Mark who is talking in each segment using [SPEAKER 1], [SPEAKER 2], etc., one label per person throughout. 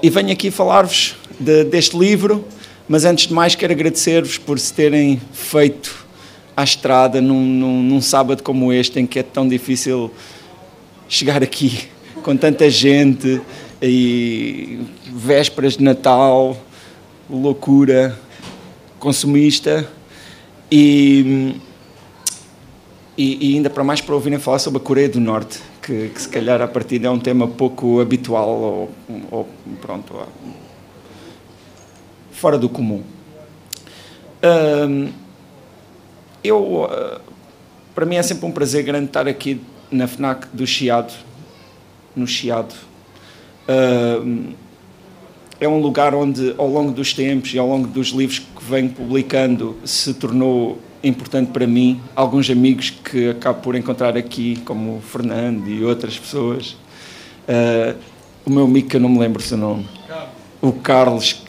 [SPEAKER 1] E venho aqui falar-vos deste livro, mas antes de mais quero agradecer-vos por se terem feito à estrada num sábado como este, em que é tão difícil chegar aqui com tanta gente, e vésperas de Natal, loucura consumista, e ainda para mais para ouvirem falar sobre a Coreia do Norte, que se calhar a partir é um tema pouco habitual ou pronto, fora do comum. Para mim é sempre um prazer grande estar aqui na FNAC do Chiado, no Chiado. É um lugar onde, ao longo dos tempos e ao longo dos livros que venho publicando, se tornou importante para mim. Alguns amigos que acabo por encontrar aqui, como o Fernando e outras pessoas. O meu amigo, que eu não me lembro o seu nome. O Carlos.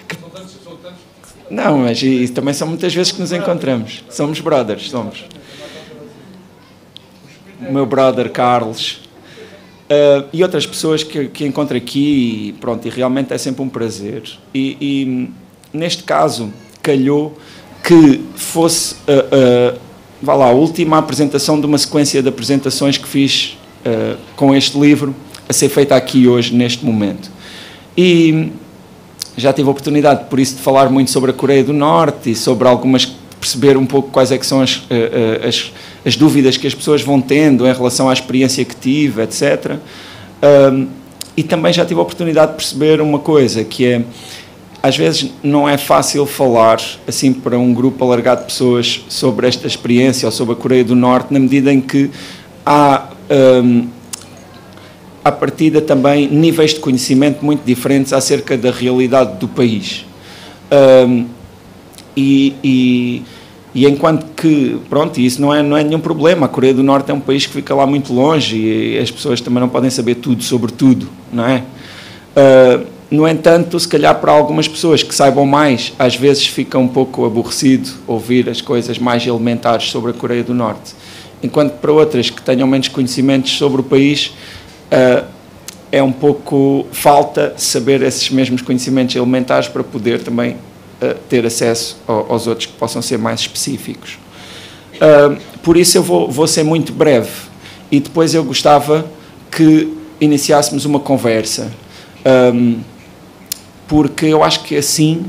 [SPEAKER 1] Não, mas também são muitas vezes que nos encontramos. Somos brothers, somos. O meu brother Carlos. E outras pessoas que encontro aqui, e pronto, e realmente é sempre um prazer. E neste caso, calhou que fosse a última apresentação de uma sequência de apresentações que fiz com este livro, a ser feita aqui hoje, neste momento. E já tive a oportunidade, por isso, de falar muito sobre a Coreia do Norte e sobre perceber um pouco quais é que são as dúvidas que as pessoas vão tendo em relação à experiência que tive, etc. E também já tive a oportunidade de perceber uma coisa, que é, às vezes não é fácil falar assim para um grupo alargado de pessoas sobre esta experiência ou sobre a Coreia do Norte, na medida em que há, à partida, também níveis de conhecimento muito diferentes acerca da realidade do país. E enquanto que, pronto, isso não é nenhum problema, a Coreia do Norte é um país que fica lá muito longe e as pessoas também não podem saber tudo sobre tudo, não é? No entanto, se calhar para algumas pessoas que saibam mais, às vezes fica um pouco aborrecido ouvir as coisas mais elementares sobre a Coreia do Norte. Enquanto que para outras que tenham menos conhecimentos sobre o país, é um pouco falta saber esses mesmos conhecimentos elementares para poder também ter acesso aos outros que possam ser mais específicos. Por isso eu vou ser muito breve e depois eu gostava que iniciássemos uma conversa. Porque eu acho que assim,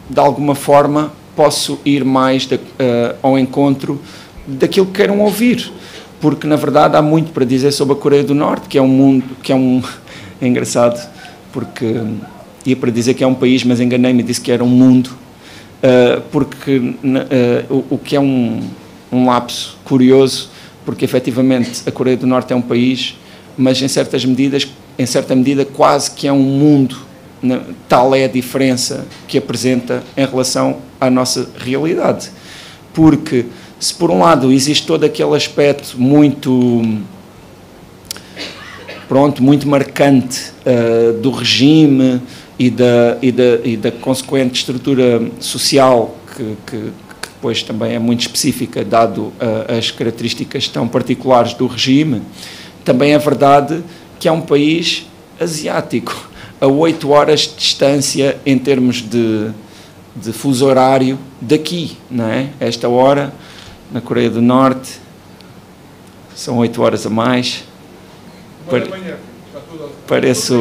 [SPEAKER 1] de alguma forma, posso ir mais ao encontro daquilo que queiram ouvir. Porque, na verdade, há muito para dizer sobre a Coreia do Norte, que é um mundo, é engraçado, porque ia para dizer que é um país, mas enganei-me e disse que era um mundo, porque o que é um lapso curioso, porque, efetivamente, a Coreia do Norte é um país, mas, em certa medida, quase que é um mundo. Tal é a diferença que apresenta em relação à nossa realidade. Porque, se por um lado existe todo aquele aspecto muito marcante do regime e da consequente estrutura social, que depois também é muito específica, dado as características tão particulares do regime, também é verdade que é um país asiático, a 8 horas de distância em termos de fuso horário daqui, não é? Esta hora, na Coreia do Norte, são 8 horas a mais. Parece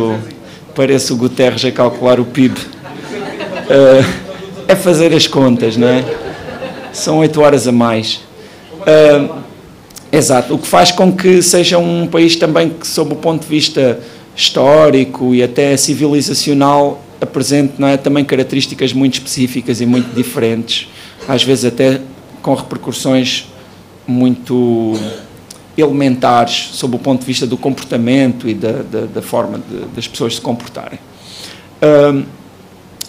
[SPEAKER 1] o Guterres a calcular o PIB. É fazer as contas, não é? São 8 horas a mais. Exato, o que faz com que seja um país também que, sob o ponto de vista histórico e até civilizacional, apresente, não é, também características muito específicas e muito diferentes, às vezes até com repercussões muito elementares sob o ponto de vista do comportamento e da forma das pessoas se comportarem.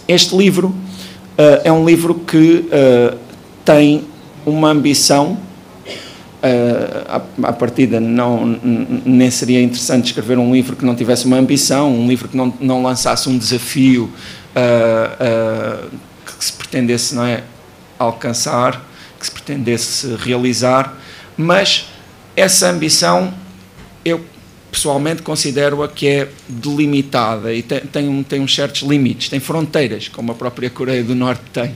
[SPEAKER 1] Este livro é um livro que tem uma ambição. À partida nem seria interessante escrever um livro que não tivesse uma ambição, um livro que não lançasse um desafio que se pretendesse, não é, alcançar, que se pretendesse realizar, mas essa ambição eu pessoalmente considero-a que é delimitada e tem uns certos limites, tem fronteiras, como a própria Coreia do Norte tem.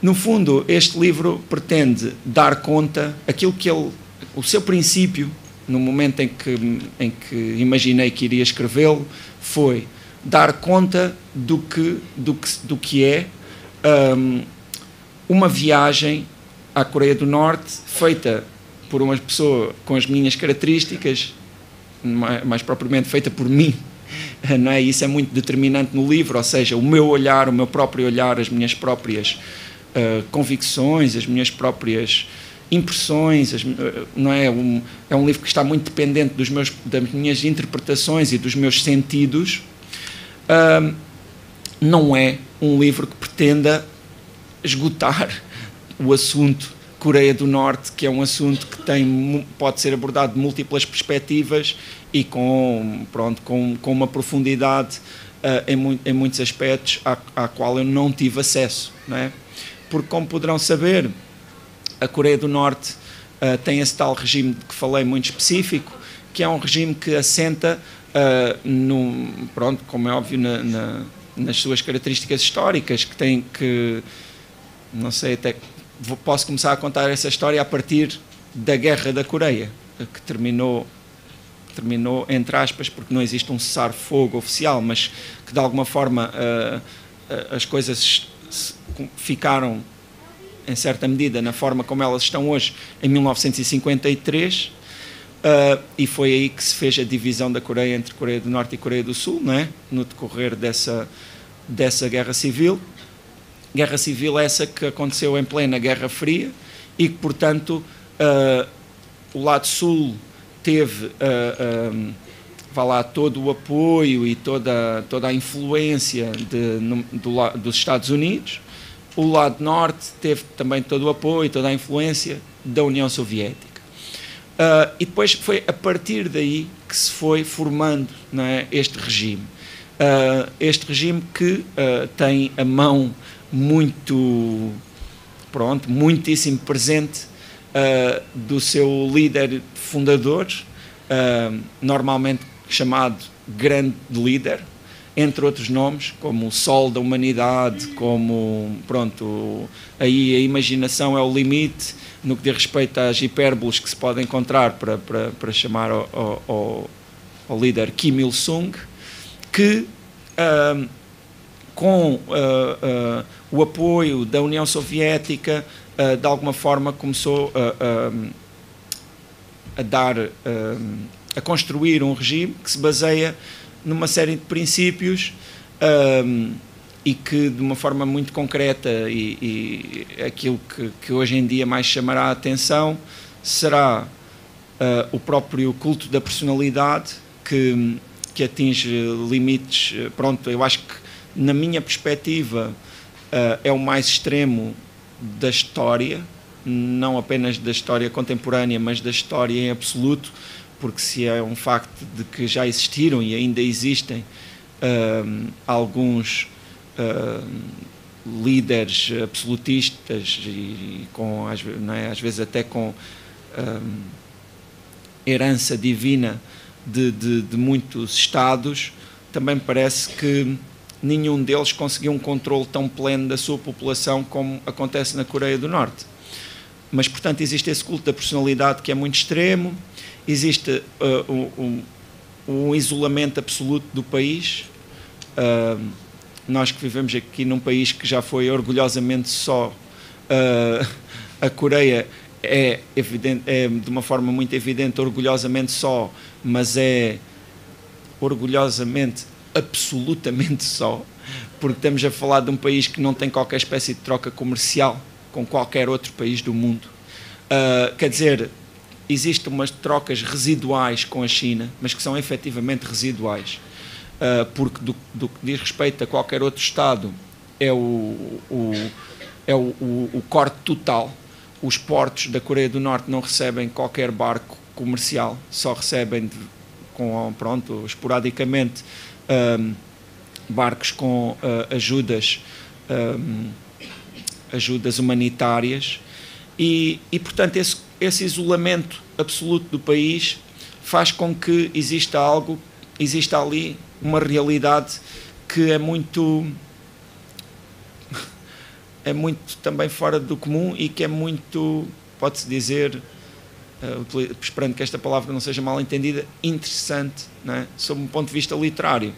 [SPEAKER 1] No fundo, este livro pretende dar conta aquilo que o seu princípio, no momento em que imaginei que iria escrevê-lo, foi dar conta do que é uma viagem à Coreia do Norte feita por uma pessoa com as minhas características, mais propriamente feita por mim, não é? Isso é muito determinante no livro, ou seja, o meu olhar, o meu próprio olhar, as minhas próprias convicções, as minhas próprias impressões, não é? É um livro que está muito dependente das minhas interpretações e dos meus sentidos. Não é um livro que pretenda esgotar o assunto Coreia do Norte, que é um assunto que pode ser abordado de múltiplas perspectivas e com uma profundidade em muitos aspectos à qual eu não tive acesso, não é? Porque, como poderão saber, a Coreia do Norte tem esse tal regime de que falei muito específico, que é um regime que assenta, como é óbvio, nas suas características históricas, que tem que, não sei, até posso começar a contar essa história a partir da Guerra da Coreia, que terminou entre aspas, porque não existe um cessar-fogo oficial, mas que de alguma forma as coisas ficaram, em certa medida, na forma como elas estão hoje, em 1953, e foi aí que se fez a divisão da Coreia entre Coreia do Norte e Coreia do Sul, não é? No decorrer dessa Guerra Civil. Guerra Civil essa que aconteceu em plena Guerra Fria e que, portanto, o lado sul teve todo o apoio e toda a influência dos Estados Unidos. O lado norte teve também todo o apoio e toda a influência da União Soviética. E depois foi a partir daí que se foi formando, não é, este regime. Este regime que tem a mão muitíssimo presente do seu líder fundador, normalmente chamado Grande Líder, entre outros nomes, como o Sol da Humanidade, como, aí a imaginação é o limite no que diz respeito às hipérboles que se pode encontrar para chamar ao líder Kim Il-sung, que com o apoio da União Soviética, de alguma forma começou a construir um regime que se baseia numa série de princípios e que, de uma forma muito concreta, e aquilo que hoje em dia mais chamará a atenção, será o próprio culto da personalidade, que atinge limites. Eu acho que, na minha perspectiva, é o mais extremo da história, não apenas da história contemporânea, mas da história em absoluto, porque se é um facto de que já existiram e ainda existem alguns líderes absolutistas e com, às vezes até com herança divina de muitos Estados, também parece que nenhum deles conseguiu um controle tão pleno da sua população como acontece na Coreia do Norte. Mas, portanto, existe esse culto da personalidade que é muito extremo, existe um isolamento absoluto do país. Nós que vivemos aqui num país que já foi orgulhosamente só, a Coreia é de uma forma muito evidente orgulhosamente só, mas é orgulhosamente absolutamente só, porque estamos a falar de um país que não tem qualquer espécie de troca comercial com qualquer outro país do mundo. Quer dizer, existem umas trocas residuais com a China, mas que são efetivamente residuais, porque do que diz respeito a qualquer outro Estado é o corte total. Os portos da Coreia do Norte não recebem qualquer barco comercial, só recebem esporadicamente barcos com ajudas humanitárias e portanto esse isolamento absoluto do país faz com que exista ali uma realidade que é muito também fora do comum e que é muito, pode-se dizer, esperando que esta palavra não seja mal entendida, interessante, não é? Sob um ponto de vista literário,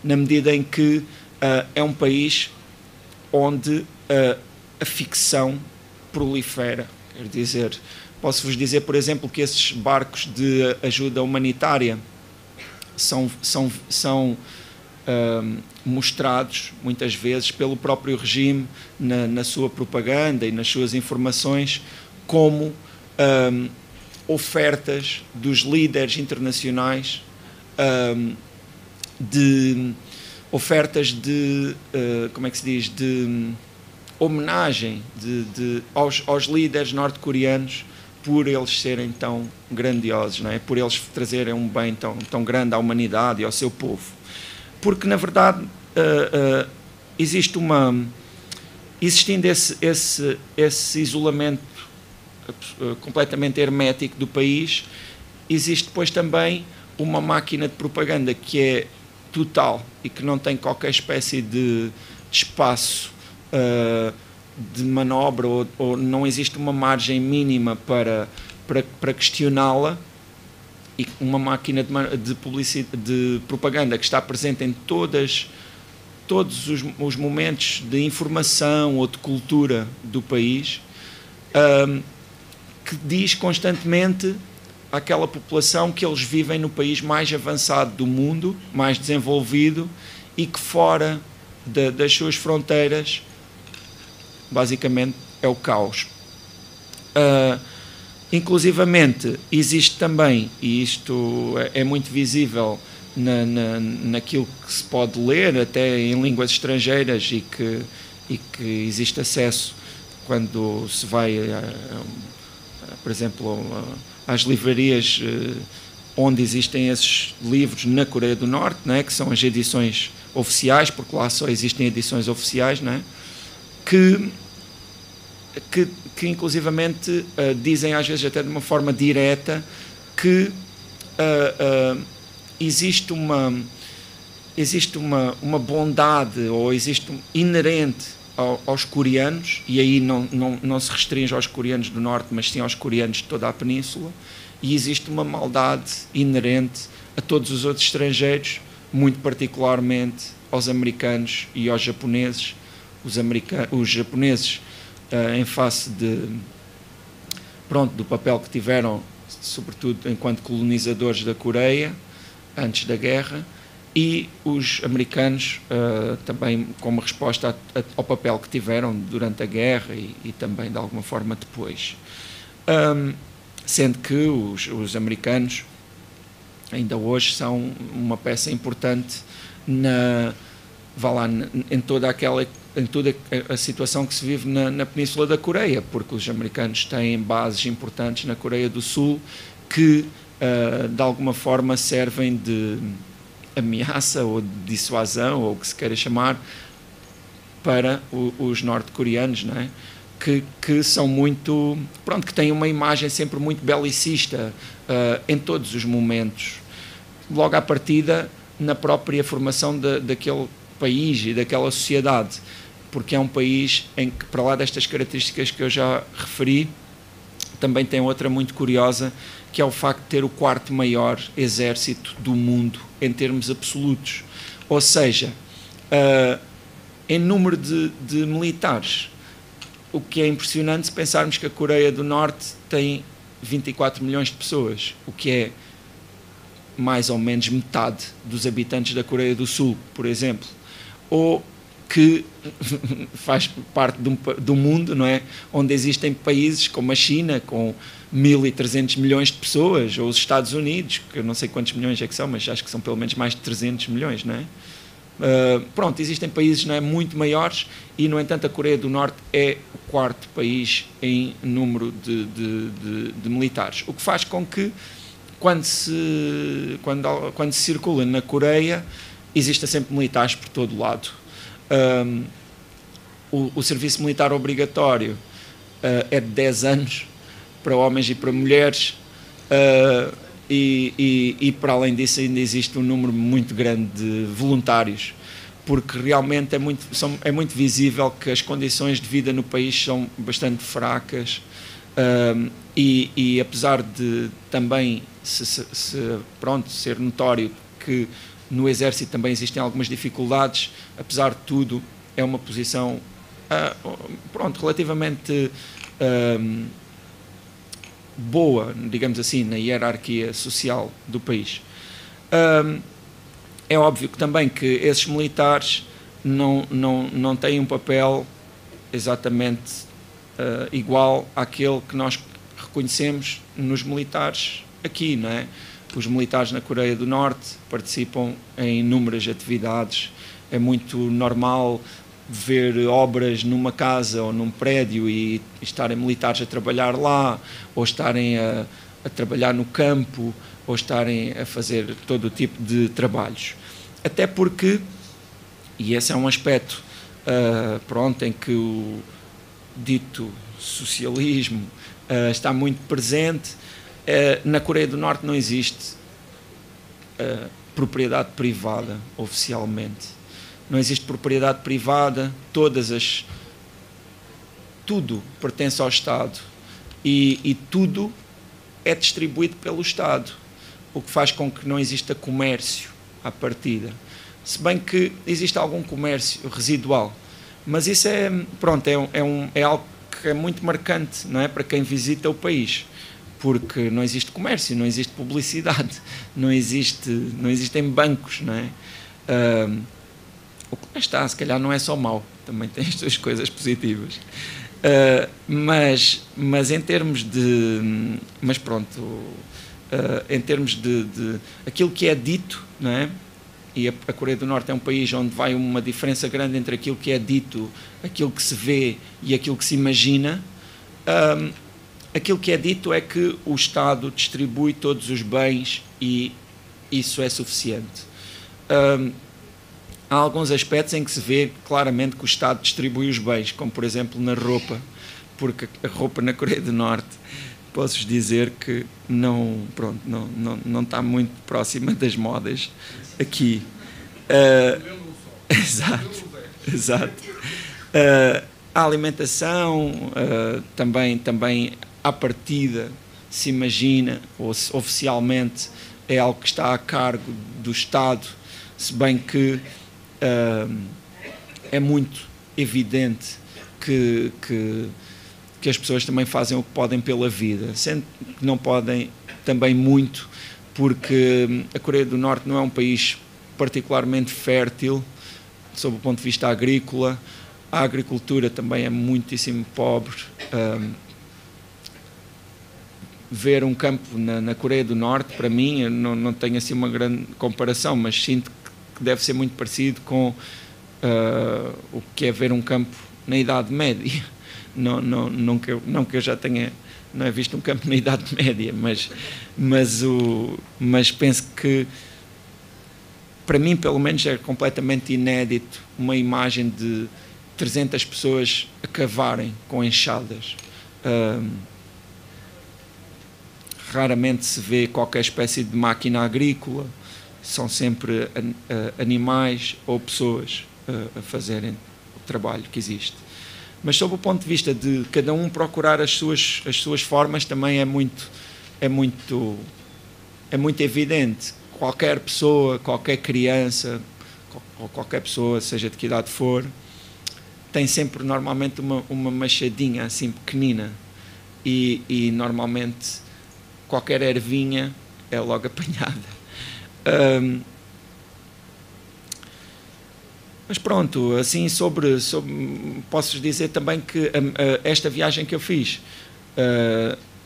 [SPEAKER 1] na medida em que é um país onde a ficção prolifera. Quer dizer, posso-vos dizer, por exemplo, que esses barcos de ajuda humanitária são mostrados muitas vezes pelo próprio regime na sua propaganda e nas suas informações como ofertas dos líderes internacionais, como é que se diz, de homenagem aos líderes norte-coreanos por eles serem tão grandiosos, não é? Por eles trazerem um bem tão grande à humanidade e ao seu povo. Porque, na verdade, existindo esse isolamento completamente hermético do país, existe depois também uma máquina de propaganda que é total e que não tem qualquer espécie de espaço de manobra ou não existe uma margem mínima para questioná-la, e uma máquina de propaganda que está presente em todos os momentos de informação ou de cultura do país, que diz constantemente àquela população que eles vivem no país mais avançado do mundo, mais desenvolvido, e que fora das suas fronteiras, basicamente, é o caos. Inclusivamente, existe também, e isto é muito visível naquilo que se pode ler, até em línguas estrangeiras, e que existe acesso quando se vai, por exemplo, às livrarias onde existem esses livros na Coreia do Norte, não é? Que são as edições oficiais, porque lá só existem edições oficiais, não é? Que inclusivamente dizem às vezes até de uma forma direta que existe uma bondade, ou existe inerente aos coreanos, e aí não se restringe aos coreanos do Norte, mas sim aos coreanos de toda a península, e existe uma maldade inerente a todos os outros estrangeiros, muito particularmente aos americanos e aos japoneses. Os japoneses, em face do papel que tiveram, sobretudo enquanto colonizadores da Coreia, antes da guerra, e os americanos também como resposta ao papel que tiveram durante a guerra e também de alguma forma depois. Sendo que os americanos ainda hoje são uma peça importante em toda a situação que se vive na Península da Coreia, porque os americanos têm bases importantes na Coreia do Sul que, de alguma forma, servem de ameaça ou de dissuasão, ou o que se queira chamar, para os norte-coreanos, não é? Que são muito... Pronto, que têm uma imagem sempre muito belicista em todos os momentos. Logo à partida, na própria formação daquele país e daquela sociedade, porque é um país em que, para lá destas características que eu já referi, também tem outra muito curiosa, que é o facto de ter o quarto maior exército do mundo em termos absolutos. Ou seja, em número de militares, o que é impressionante se pensarmos que a Coreia do Norte tem 24 milhões de pessoas, o que é mais ou menos metade dos habitantes da Coreia do Sul, por exemplo, ou que faz parte do mundo, não é? Onde existem países como a China, com 1.300 milhões de pessoas, ou os Estados Unidos, que eu não sei quantos milhões é que são, mas acho que são pelo menos mais de 300 milhões, não é? Pronto, existem países, não é, muito maiores, e, no entanto, a Coreia do Norte é o quarto país em número de militares, o que faz com que, quando se circula na Coreia, existem sempre militares por todo o lado. O serviço militar obrigatório é de 10 anos para homens e para mulheres, e para além disso ainda existe um número muito grande de voluntários, porque realmente é muito visível que as condições de vida no país são bastante fracas, e apesar de também ser notório que no Exército também existem algumas dificuldades, apesar de tudo é uma posição relativamente boa, digamos assim, na hierarquia social do país. É óbvio que também que esses militares não têm um papel exatamente igual àquele que nós reconhecemos nos militares aqui, não é? Os militares na Coreia do Norte participam em inúmeras atividades, é muito normal ver obras numa casa ou num prédio e estarem militares a trabalhar lá, ou estarem a trabalhar no campo, ou estarem a fazer todo o tipo de trabalhos. Até porque, e esse é um aspecto em que o dito socialismo está muito presente, na Coreia do Norte não existe propriedade privada oficialmente. Não existe propriedade privada, tudo pertence ao Estado e tudo é distribuído pelo Estado, o que faz com que não exista comércio à partida. Se bem que existe algum comércio residual, mas isso é algo que é muito marcante, não é, para quem visita o país, porque não existe comércio, não existe publicidade, não existem bancos, não é? O que está, se calhar não é só mau, também tem as suas coisas positivas. Mas em termos de... em termos de aquilo que é dito, não é? E a Coreia do Norte é um país onde vai uma diferença grande entre aquilo que é dito, aquilo que se vê e aquilo que se imagina. Aquilo que é dito é que o Estado distribui todos os bens e isso é suficiente. Há alguns aspectos em que se vê claramente que o Estado distribui os bens, como por exemplo na roupa, porque a roupa na Coreia do Norte, posso-vos dizer que não está muito próxima das modas aqui. Exato. A alimentação também à partida se imagina, ou oficialmente é algo que está a cargo do Estado, se bem que é muito evidente que as pessoas também fazem o que podem pela vida, sendo que não podem também muito, porque a Coreia do Norte não é um país particularmente fértil sob o ponto de vista agrícola, a agricultura também é muitíssimo pobre. Ver um campo na Coreia do Norte, para mim, eu não tenho assim uma grande comparação, mas sinto que deve ser muito parecido com o que é ver um campo na Idade Média. Não que eu já tenha visto um campo na Idade Média, mas penso que, para mim, pelo menos, é completamente inédito uma imagem de 300 pessoas a cavarem com enxadas. Raramente se vê qualquer espécie de máquina agrícola, são sempre animais ou pessoas a fazerem o trabalho que existe. Mas sob o ponto de vista de cada um procurar as suas formas, também é muito evidente. Qualquer pessoa, qualquer criança, ou qualquer pessoa, seja de que idade for, tem sempre normalmente uma machadinha assim pequenina e normalmente qualquer ervinha é logo apanhada. Mas pronto, assim posso dizer também que esta viagem que eu fiz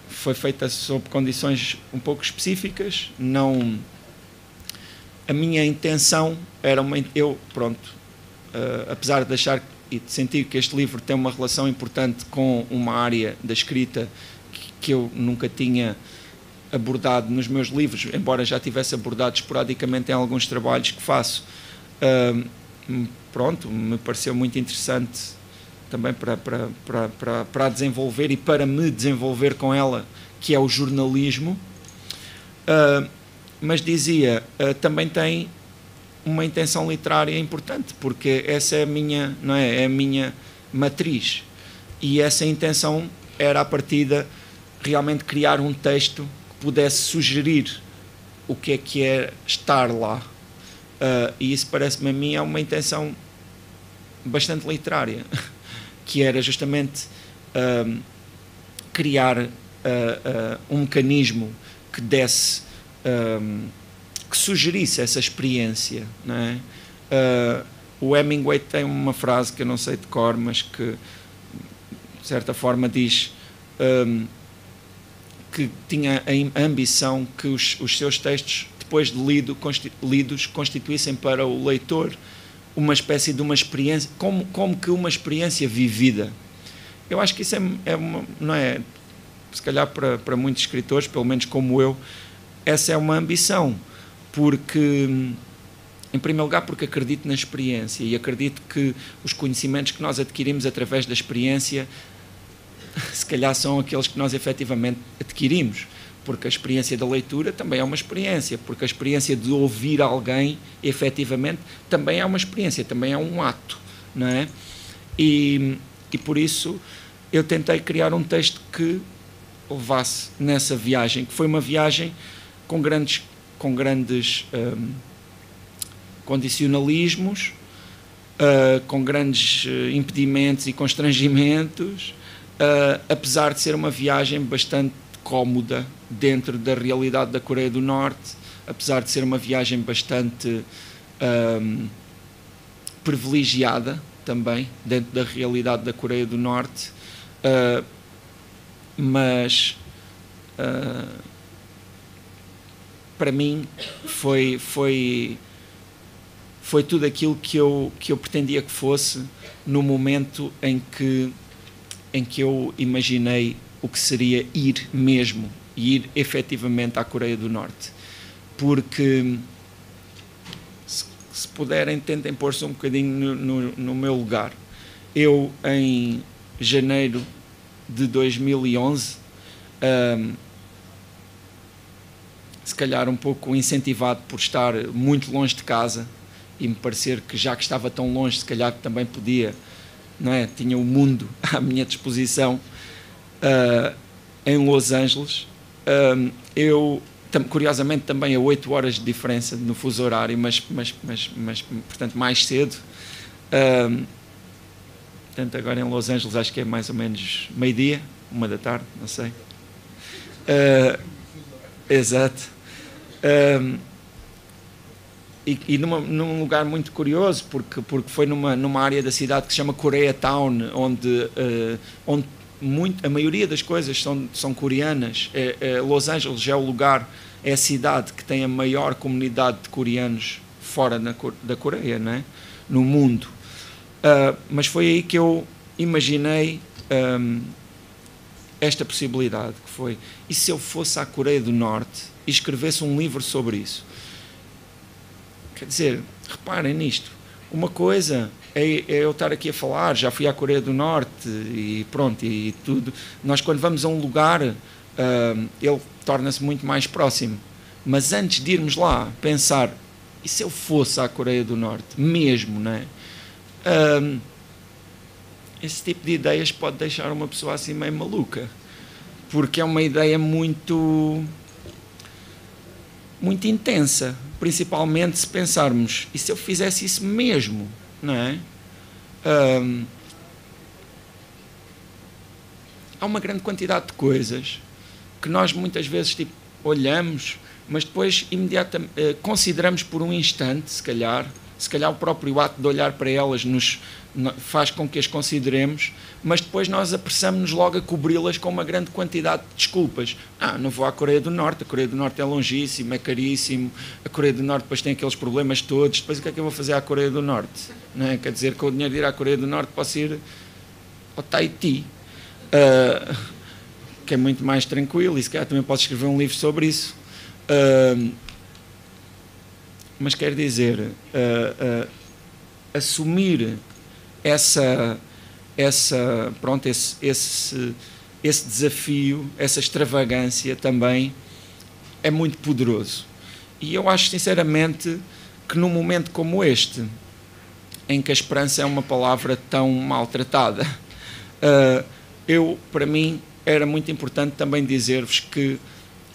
[SPEAKER 1] foi feita sob condições um pouco específicas. Não, a minha intenção era apesar de achar e de sentir que este livro tem uma relação importante com uma área da escrita que eu nunca tinha abordado nos meus livros, embora já tivesse abordado esporadicamente em alguns trabalhos que faço, me pareceu muito interessante também para desenvolver e para me desenvolver com ela, que é o jornalismo. Mas dizia, também tem uma intenção literária importante, porque essa é a minha, não é? É a minha matriz. E essa intenção era, à partida, realmente criar um texto que pudesse sugerir o que é estar lá. E isso parece-me a mim é uma intenção bastante literária, que era justamente criar um mecanismo que desse, que sugerisse essa experiência, não é? O Hemingway tem uma frase que eu não sei de cor, mas que de certa forma diz que tinha a ambição que os seus textos, depois de lidos, constituíssem para o leitor uma espécie de uma experiência, como que uma experiência vivida. Eu acho que isso não é, se calhar para muitos escritores, pelo menos como eu, essa é uma ambição, porque, em primeiro lugar, porque acredito na experiência e acredito que os conhecimentos que nós adquirimos através da experiência, se calhar são aqueles que nós efetivamente adquirimos, porque a experiência da leitura também é uma experiência, porque a experiência de ouvir alguém, efetivamente, também é uma experiência, também é um ato, não é? E por isso eu tentei criar um texto que levasse nessa viagem, que foi uma viagem com grandes condicionalismos, com grandes impedimentos e constrangimentos, apesar de ser uma viagem bastante cómoda dentro da realidade da Coreia do Norte, apesar de ser uma viagem bastante privilegiada também dentro da realidade da Coreia do Norte, mas para mim foi tudo aquilo que eu pretendia que fosse no momento em que eu imaginei o que seria ir mesmo, ir efetivamente à Coreia do Norte. Porque, se puderem, tentem pôr-se um bocadinho no meu lugar. Eu, em janeiro de 2011, se calhar um pouco incentivado por estar muito longe de casa e me parecer que, já que estava tão longe, se calhar também podia, não é? Tinha o mundo à minha disposição, em Los Angeles. Eu, curiosamente, também a 8 horas de diferença no fuso horário, mas portanto, mais cedo. Portanto, agora em Los Angeles acho que é mais ou menos meio-dia, 1 da tarde, não sei. Exato. E num lugar muito curioso, porque foi numa área da cidade que se chama Koreatown, onde a maioria das coisas são coreanas. Los Angeles é o lugar, é a cidade que tem a maior comunidade de coreanos fora da Coreia, não é? No mundo. Mas foi aí que eu imaginei esta possibilidade, que foi: e se eu fosse à Coreia do Norte e escrevesse um livro sobre isso? Quer dizer, reparem nisto, uma coisa é eu estar aqui a falar, já fui à Coreia do Norte e pronto, e tudo. Nós, quando vamos a um lugar, ele torna-se muito mais próximo. Mas antes de irmos lá, pensar: e se eu fosse à Coreia do Norte? Mesmo, não é? Esse tipo de ideias pode deixar uma pessoa assim meio maluca, porque é uma ideia muito intensa, principalmente se pensarmos: e se eu fizesse isso mesmo, não é? Há uma grande quantidade de coisas que nós muitas vezes olhamos, mas depois imediatamente consideramos por um instante, se calhar o próprio ato de olhar para elas faz com que as consideremos, mas depois nós apressamos-nos logo a cobri-las com uma grande quantidade de desculpas. Não vou à Coreia do Norte, a Coreia do Norte é longíssimo, é caríssimo, a Coreia do Norte depois tem aqueles problemas todos, depois o que é que eu vou fazer à Coreia do Norte? Não é? Quer dizer, com o dinheiro de ir à Coreia do Norte posso ir ao Tahiti, que é muito mais tranquilo, e se calhar também posso escrever um livro sobre isso. Mas quer dizer, assumir esse desafio, essa extravagância também, é muito poderoso. E eu acho sinceramente que num momento como este, em que a esperança é uma palavra tão maltratada, para mim era muito importante também dizer-vos que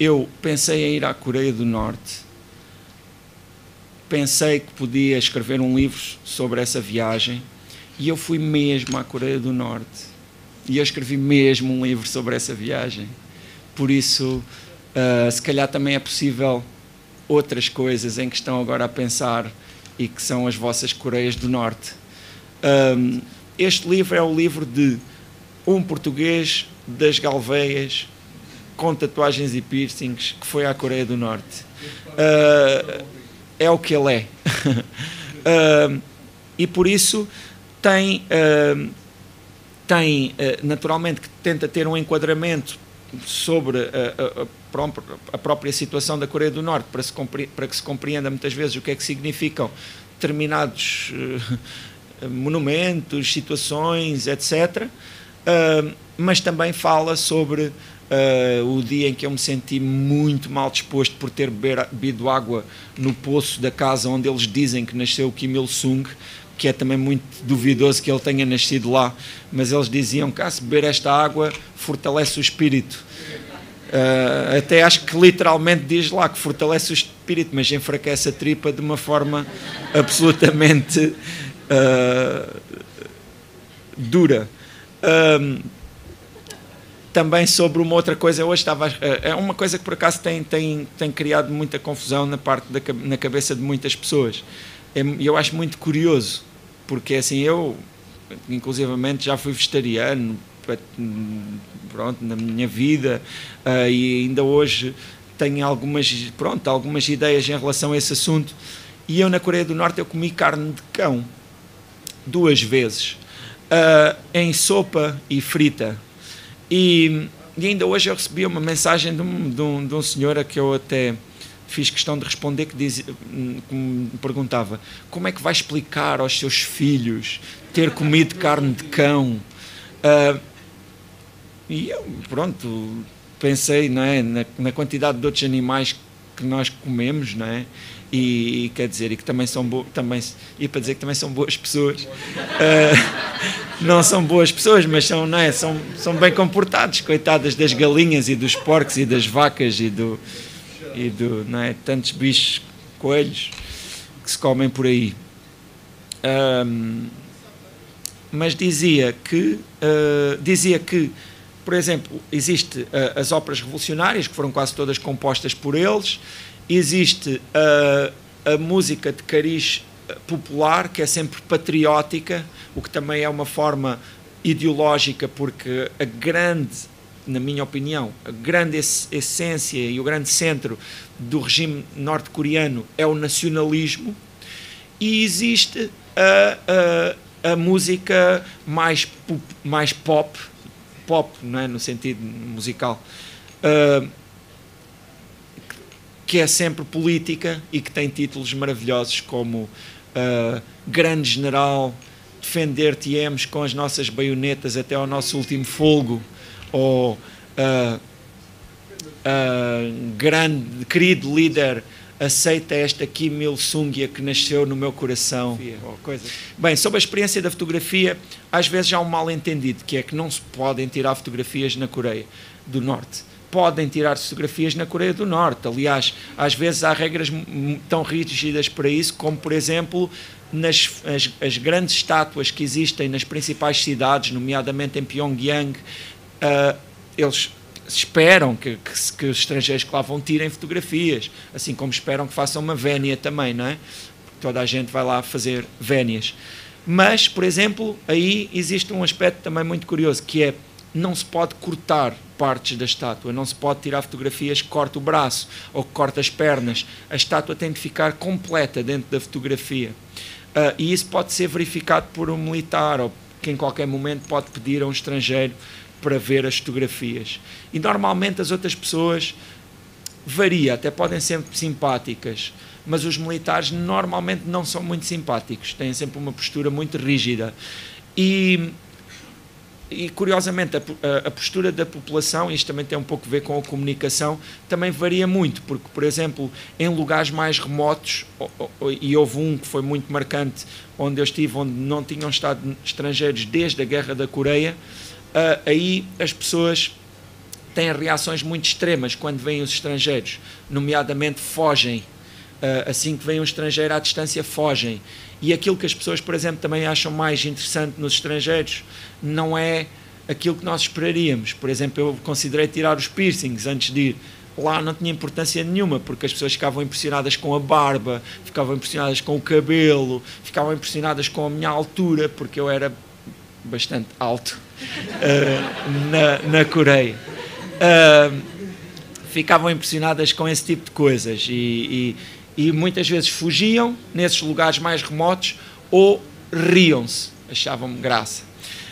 [SPEAKER 1] eu pensei em ir à Coreia do Norte, pensei que podia escrever um livro sobre essa viagem, e eu fui mesmo à Coreia do Norte, e eu escrevi mesmo um livro sobre essa viagem. Por isso, se calhar também é possível outras coisas em que estão agora a pensar e que são as vossas Coreias do Norte. Este livro é o livro de um português das Galveias com tatuagens e piercings que foi à Coreia do Norte. É o que ele é. E por isso tem naturalmente que tenta ter um enquadramento sobre a própria situação da Coreia do Norte, para que se compreenda muitas vezes o que é que significam determinados monumentos, situações, etc. Mas também fala sobre o dia em que eu me senti muito mal disposto por ter bebido água no poço da casa onde eles dizem que nasceu Kim Il-sung, que é também muito duvidoso que ele tenha nascido lá, mas eles diziam que se beber esta água fortalece o espírito. Até acho que literalmente diz lá que fortalece o espírito, mas enfraquece a tripa de uma forma absolutamente dura. Também sobre uma outra coisa, hoje é uma coisa que por acaso tem criado muita confusão na cabeça de muitas pessoas. Eu acho muito curioso, porque assim, eu inclusivamente já fui vegetariano, pronto, na minha vida, e ainda hoje tenho algumas ideias em relação a esse assunto. E eu na Coreia do Norte eu comi carne de cão 2 vezes, em sopa e frita. E ainda hoje eu recebi uma mensagem de um senhor a que eu até fiz questão de responder, que me perguntava: como é que vai explicar aos seus filhos ter comido carne de cão? E eu, pronto, pensei, não é, na quantidade de outros animais que nós comemos, não é? E quer dizer, e que também são para dizer que também são boas pessoas. Não são boas pessoas, mas são bem comportados, coitadas das galinhas e dos porcos e das vacas e do não é, tantos bichos, coelhos que se comem por aí. Mas dizia que, por exemplo, existe as óperas revolucionárias, que foram quase todas compostas por eles. Existe a música de cariz popular, que é sempre patriótica, o que também é uma forma ideológica, porque na minha opinião, a grande essência e o grande centro do regime norte-coreano é o nacionalismo. E existe a música mais pop, não é, no sentido musical, que é sempre política e que tem títulos maravilhosos como Grande General, defender-te-emos com as nossas baionetas até ao nosso último folgo, ou grande, querido líder, aceita esta Kim Il-sung que nasceu no meu coração. Bem, sobre a experiência da fotografia, às vezes há um mal-entendido, que é que não se podem tirar fotografias na Coreia do Norte. Podem tirar fotografias na Coreia do Norte. Aliás, às vezes há regras tão rígidas para isso, como, por exemplo, as grandes estátuas que existem nas principais cidades, nomeadamente em Pyongyang, eles esperam que os estrangeiros que lá vão tirem fotografias, assim como esperam que façam uma vénia também, não é? Toda a gente vai lá fazer vénias. Mas, por exemplo, aí existe um aspecto também muito curioso, que é: não se pode cortar partes da estátua, não se pode tirar fotografias que corta o braço ou que corta as pernas. A estátua tem de ficar completa dentro da fotografia. E isso pode ser verificado por um militar, ou que em qualquer momento pode pedir a um estrangeiro para ver as fotografias. E normalmente as outras pessoas varia, até podem ser simpáticas, mas os militares normalmente não são muito simpáticos, têm sempre uma postura muito rígida. E e curiosamente a postura da população, isto também tem um pouco a ver com a comunicação, também varia muito, porque, por exemplo, em lugares mais remotos, e houve um que foi muito marcante, onde eu estive, onde não tinham estado estrangeiros desde a Guerra da Coreia, aí as pessoas têm reações muito extremas quando vêm os estrangeiros, nomeadamente fogem, assim que vem um estrangeiro à distância, fogem. E aquilo que as pessoas, por exemplo, também acham mais interessante nos estrangeiros não é aquilo que nós esperaríamos. Por exemplo, eu considerei tirar os piercings antes de ir. Lá não tinha importância nenhuma, porque as pessoas ficavam impressionadas com a barba, ficavam impressionadas com o cabelo, ficavam impressionadas com a minha altura, porque eu era bastante alto na Coreia. Ficavam impressionadas com esse tipo de coisas e muitas vezes fugiam nesses lugares mais remotos ou riam-se, achavam-me graça.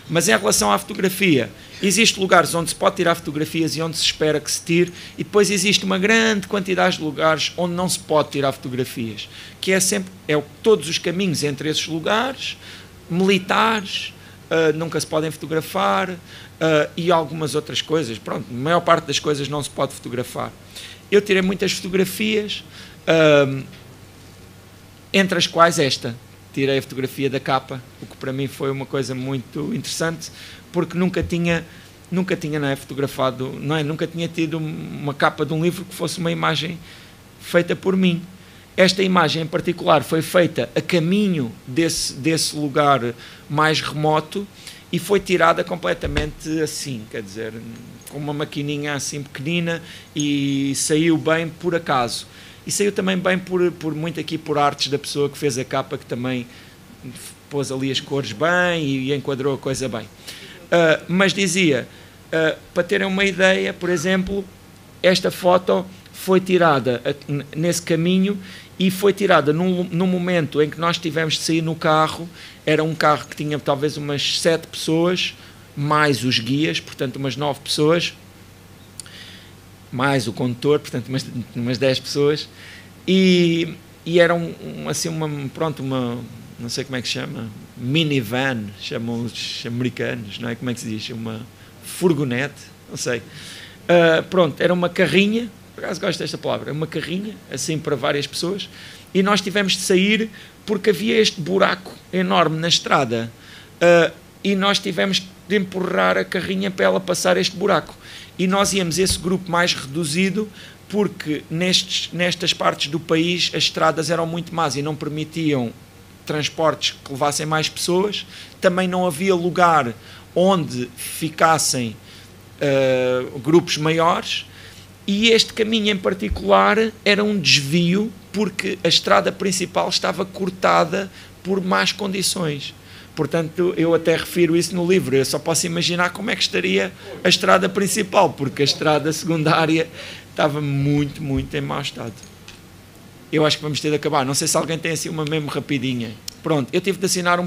[SPEAKER 1] Mas em relação à fotografia, existem lugares onde se pode tirar fotografias e onde se espera que se tire, e depois existe uma grande quantidade de lugares onde não se pode tirar fotografias, que é sempre todos os caminhos entre esses lugares, militares, nunca se podem fotografar, e algumas outras coisas. Pronto, a maior parte das coisas não se pode fotografar. Eu tirei muitas fotografias, entre as quais esta. Tirei a fotografia da capa, o que para mim foi uma coisa muito interessante, porque nunca tinha fotografado, nunca tinha tido uma capa de um livro que fosse uma imagem feita por mim. Esta imagem em particular foi feita a caminho desse lugar mais remoto e foi tirada completamente assim, quer dizer, com uma maquininha assim pequenina, e saiu bem por acaso. E saiu também bem por muito aqui por artes da pessoa que fez a capa, que também pôs ali as cores bem e enquadrou a coisa bem. Mas dizia, para terem uma ideia, por exemplo, esta foto foi tirada nesse caminho e foi tirada num momento em que nós tivemos de sair no carro. Era um carro que tinha talvez umas 7 pessoas, mais os guias, portanto umas 9 pessoas, mais o condutor, portanto umas 10 pessoas, e era assim uma, não sei como é que se chama, minivan, chamam os americanos, não é? Como é que se diz? Uma furgonete, não sei. Pronto, era uma carrinha, por acaso gosto desta palavra, uma carrinha, assim para várias pessoas, e nós tivemos de sair porque havia este buraco enorme na estrada, e nós tivemos de empurrar a carrinha para ela passar este buraco. E nós íamos esse grupo mais reduzido, porque nestas partes do país as estradas eram muito más e não permitiam transportes que levassem mais pessoas. Também não havia lugar onde ficassem grupos maiores, e este caminho em particular era um desvio, porque a estrada principal estava cortada por más condições. Portanto, eu até refiro isso no livro. Eu só posso imaginar como é que estaria a estrada principal, porque a estrada secundária estava muito, muito em mau estado. Eu acho que vamos ter de acabar. Não sei se alguém tem assim uma mesmo rapidinha. Pronto, eu tive de assinar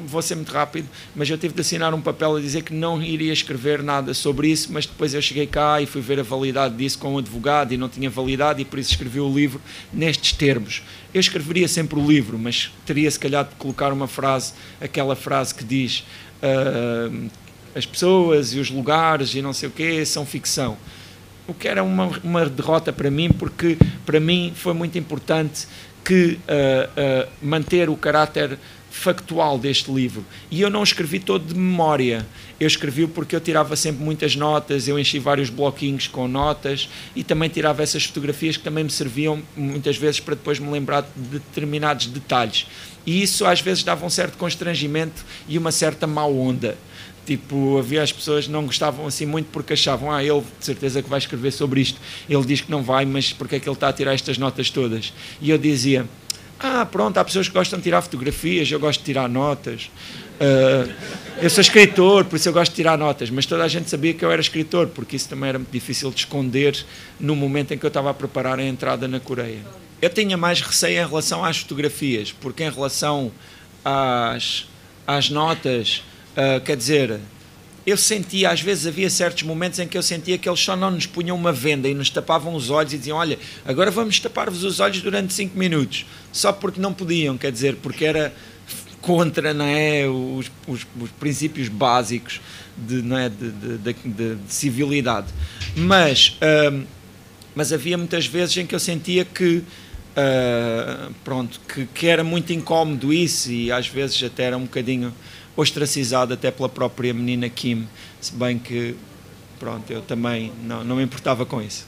[SPEAKER 1] vou ser muito rápido, mas eu tive de assinar um papel a dizer que não iria escrever nada sobre isso, mas depois eu cheguei cá e fui ver a validade disso com um advogado e não tinha validade, e por isso escrevi o livro nestes termos. Eu escreveria sempre o livro, mas teria se calhar de colocar uma frase, aquela frase que diz as pessoas e os lugares e não sei o quê são ficção. O que era uma derrota para mim, porque para mim foi muito importante que manter o caráter factual deste livro. E eu não escrevi todo de memória. Eu escrevi porque eu tirava sempre muitas notas, eu enchi vários bloquinhos com notas e também tirava essas fotografias que também me serviam muitas vezes para depois me lembrar de determinados detalhes. E isso às vezes dava um certo constrangimento e uma certa má onda. Tipo, havia as pessoas que não gostavam assim muito porque achavam, ele de certeza que vai escrever sobre isto. Ele diz que não vai, mas porque é que ele está a tirar estas notas todas? E eu dizia, pronto, há pessoas que gostam de tirar fotografias, eu gosto de tirar notas. Eu sou escritor, por isso eu gosto de tirar notas, mas toda a gente sabia que eu era escritor, porque isso também era muito difícil de esconder no momento em que eu estava a preparar a entrada na Coreia. Eu tinha mais receio em relação às fotografias, porque em relação às notas, quer dizer, eu sentia, às vezes havia certos momentos em que eu sentia que eles só não nos punham uma venda e nos tapavam os olhos e diziam, olha, agora vamos tapar-vos os olhos durante 5 minutos, só porque não podiam, quer dizer, porque era contra, não é, os princípios básicos de civilidade. Mas havia muitas vezes em que eu sentia que, que era muito incómodo isso, e às vezes até era um bocadinho ostracizado até pela própria menina Kim, se bem que, pronto, eu também não me importava com isso.